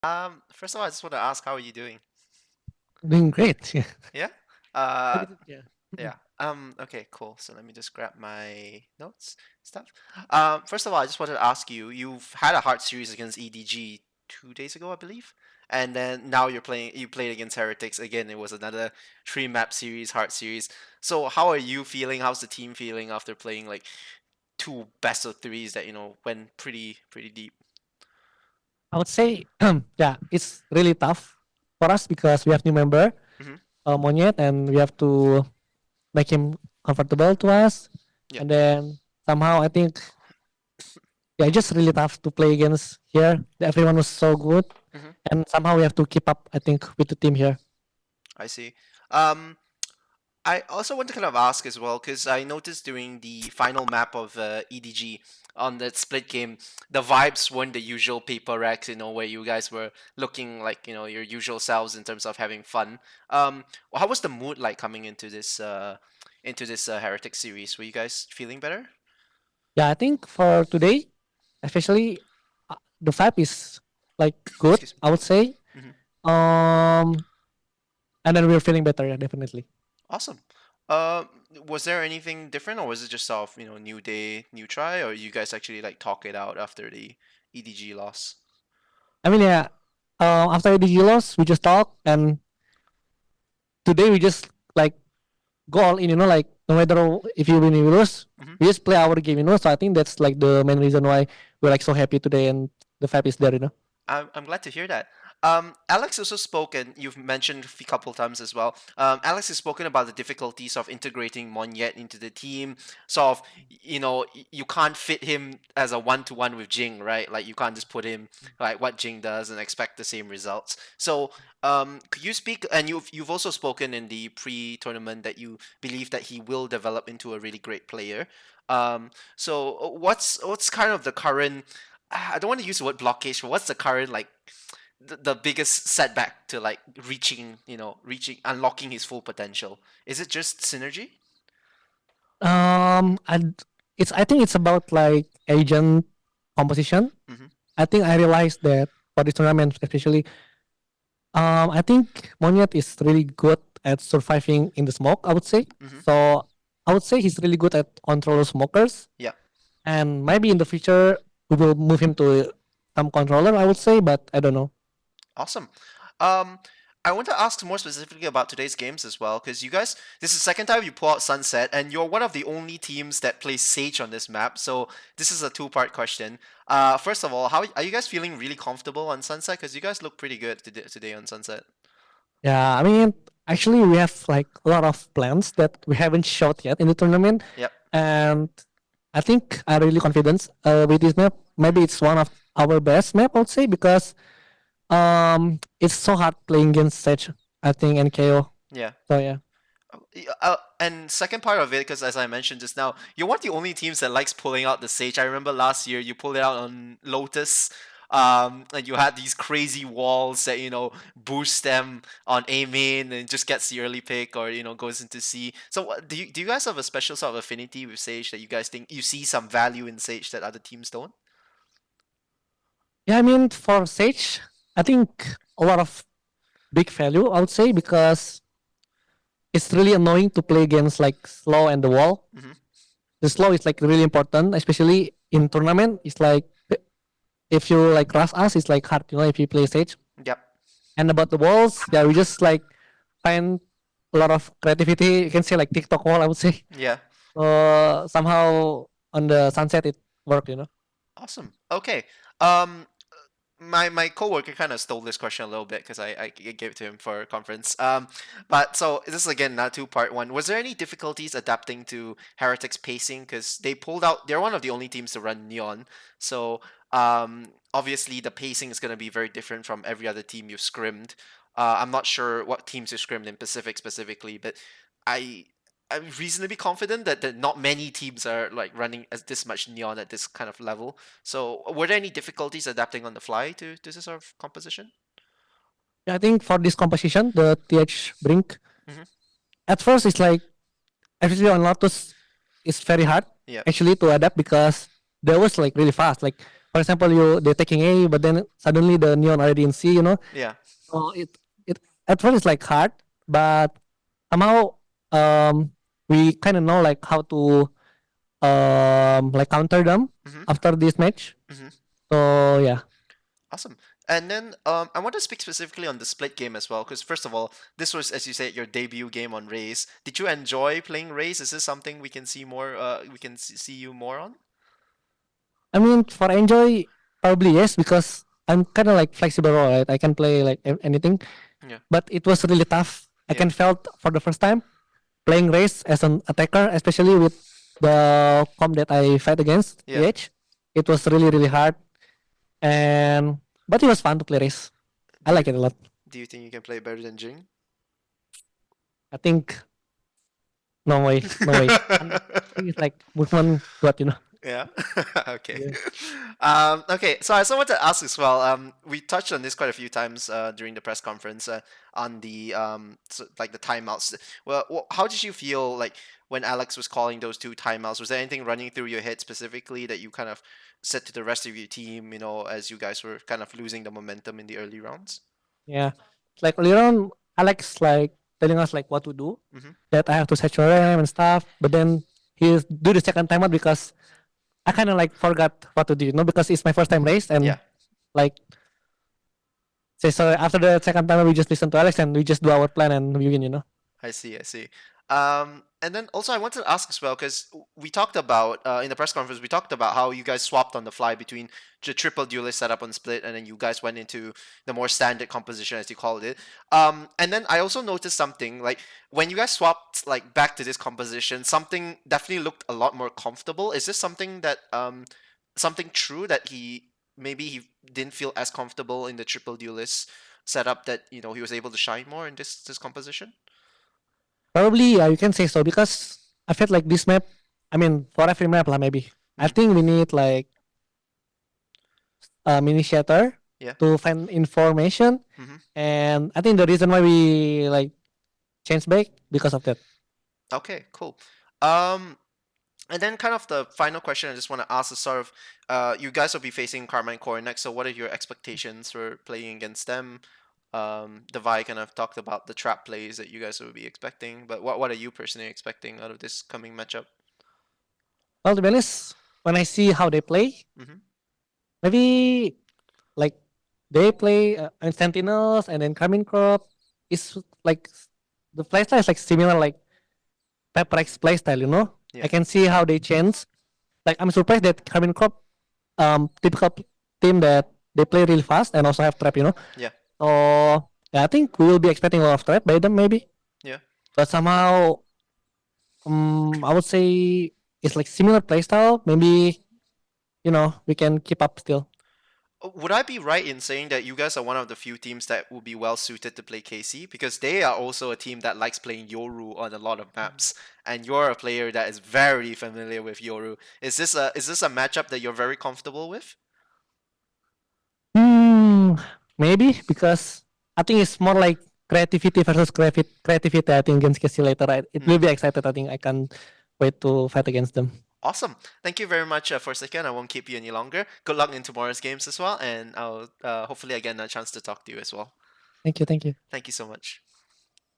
First of all, I just want to ask, how are you doing? Doing great. Yeah. Yeah? Pretty Uh, good, yeah. yeah. Okay, cool. So let me just grab my notes stuff. First of all, I just wanted to ask you, you've had a hard series against EDG 2 days ago, I believe. And then now you played against Heretics again. It was another three map series, hard series. So how are you feeling? How's the team feeling after playing like two best of threes that, went pretty deep? I would say, yeah, it's really tough for us because we have new member, Mm-hmm. Monyet, and we have to make him comfortable to us. Yep. And then somehow I think, yeah, it's just really tough to play against here. Everyone was so good, Mm-hmm. and somehow we have to keep up. I think with the team here. I see. Um, I also want to kind of ask as well, because I noticed during the final map of EDG on that split game, the vibes weren't the usual paperrex, where you guys were looking like, your usual selves in terms of having fun. How was the mood like coming into this Heretic series? Were you guys feeling better? Yeah, I think for today, especially the vibe is like good. Excuse I would say. me. Um, and then we're feeling better. Yeah, definitely. Awesome. Uh, was there anything different, or was it just sort of, new day, new try, or you guys actually like talk it out after the EDG loss? I mean, yeah. After the loss, we just talk, and today we just like go all in. Like no matter if you win or you lose, Mm-hmm. we just play our game. So I think that's like the main reason why we're like so happy today, and the vibe is there. I'm glad to hear that. Alex also spoken. You've mentioned a couple times as well. Alex has spoken about the difficulties of integrating Monyet into the team. Sort of, you can't fit him as a one-to-one with Jing, right? Like you can't just put him like what Jing does and expect the same results. So, could you speak? And you've also spoken in the pre-tournament that you believe that he will develop into a really great player. So what's kind of the current, I don't want to use the word blockage, but what's the current like the biggest setback to like unlocking his full potential? Is it just synergy? And I think it's about like agent composition. Mm-hmm. I think I realized that for this tournament, especially, I think Monyet is really good at surviving in the smoke. I would say Mm-hmm. so. I would say he's really good at control smokers, Yeah. and maybe in the future we will move him to some controller. I would say, but I don't know. Awesome. Um, I want to ask more specifically about today's games as well, because you guys, this is the second time you pull out Sunset, and you're one of the only teams that plays Sage on this map. So this is a two-part question. First of all, how are you guys feeling? Really comfortable on Sunset? Because you guys look pretty good today on Sunset. Yeah, I mean, actually, we have like a lot of plans that we haven't shot yet in the tournament, Yep. and I think I'm really confident with this map. Mm-hmm. Maybe it's one of our best map, I would say, because it's so hard playing against Sage, I think, and KO. Yeah. So yeah. And second part of it, because as I mentioned just now, you're one of the only teams that likes pulling out the Sage. I remember last year you pulled it out on Lotus, and you had these crazy walls that boost them on A main and just gets the early pick, or goes into C. So do you guys have a special sort of affinity with Sage that you guys think you see some value in Sage that other teams don't? Yeah, I mean, for Sage, I think a lot of big value, I would say, because it's really annoying to play against like slow and the wall. Mm-hmm. The slow is like really important, especially in tournament. It's like if you like rush us, it's like hard, if you play Sage. Yep. And about the walls, yeah, we just like find a lot of creativity. You can say like TikTok wall, I would say. Yeah. Somehow on the sunset it worked. Awesome. Okay. Um, my coworker kind of stole this question a little bit because I gave it to him for a conference. But so this is again not two-part one. Was there any difficulties adapting to Heretics pacing? Because they pulled out. They're one of the only teams to run Neon. So obviously the pacing is going to be very different from every other team you've scrimmed. I'm not sure what teams you scrimmed in Pacific specifically, but I I'm reasonably confident that not many teams are like running as this much Neon at this kind of level. So, were there any difficulties adapting on the fly to this sort of composition? Yeah, I think for this composition, the TH Brink, Mm-hmm. at first it's like especially on Lotus, it's very hard Yeah. actually to adapt because they was like really fast. Like for example, they're taking A, but then suddenly the neon already in C. Yeah. So it at first it's like hard, but somehow um we kind of know like how to like counter them Mm-hmm. after this match. Mm-hmm. So yeah. Awesome. And then I want to speak specifically on the split game as well, because first of all, this was, as you said, your debut game on Raze. Did you enjoy playing Raze? Is this something we can see more? We can see you more on? I mean, for enjoy, probably yes, because I'm kind of like flexible, right? I can play like anything, Yeah. but it was really tough. I Yeah. can felt for the first time playing race as an attacker, especially with the comp that I fight against, Yeah. PH. It was really hard, and but it was fun to play race. I Do you like it a lot. do you think you can play better than Jing? I think no way, no way. And I think it's like movement god. Yeah. Okay. Yeah. Okay. So I also want to ask as well. We touched on this quite a few times during the press conference on the like the timeouts. Well, how did you feel like when Alex was calling those two timeouts? Was there anything running through your head specifically that you kind of said to the rest of your team? As you guys were kind of losing the momentum in the early rounds. Yeah. Like later on, Alex like telling us like what to do. Mm-hmm. That I have to set your RAM and stuff. But then he do the second timeout because I kind of like forgot what to do, because it's my first time race and Yeah. like say so after the second timeout we just listen to Alex and we just do our plan and we win. I see, I see. And then also I wanted to ask as well because we talked about in the press conference we talked about how you guys swapped on the fly between the triple duelist setup on split and then you guys went into the more standard composition as you called it. And then I also noticed something like when you guys swapped like back to this composition, something definitely looked a lot more comfortable. Is this something that something true that maybe he didn't feel as comfortable in the triple duelist setup that he was able to shine more in this composition? Probably you can say so because I felt like this map. I mean, for every map lah maybe. I Mm. think we need like a initiator Yeah. to find information, Mm-hmm. and I think the reason why we like change back because of that. Okay, cool. Um, and then kind of the final question I just want to ask is sort of, you guys will be facing Karmine Corp next, so what are your expectations for playing against them? Devi kind of talked about the trap plays that you guys will be expecting, but what are you personally expecting out of this coming matchup? Well, to be honest, when I see how they play, Mm-hmm. maybe like they play Sentinels and then Karmine Corp is like the playstyle is like similar like paperrex playstyle. Yeah. I can see how they change. Like I'm surprised that Karmine Corp typical team that they play really fast and also have trap. Yeah. So yeah, I think we will be expecting a lot of trap by them maybe. Yeah. But somehow I would say it's like similar playstyle. Maybe we can keep up still. Would I be right in saying that you guys are one of the few teams that will be well suited to play KC? Because they are also a team that likes playing Yoru on a lot of maps, and you're a player that is very familiar with Yoru. Is this a matchup that you're very comfortable with? Maybe because I think it's more like creativity versus creativity. I think against KC later, right? It will be excited. I think I can't wait to fight against them. Awesome. Thank you very much for a second. I won't keep you any longer. Good luck in tomorrow's games as well, and I'll hopefully I get a chance to talk to you as well. Thank you. Thank you. Thank you so much.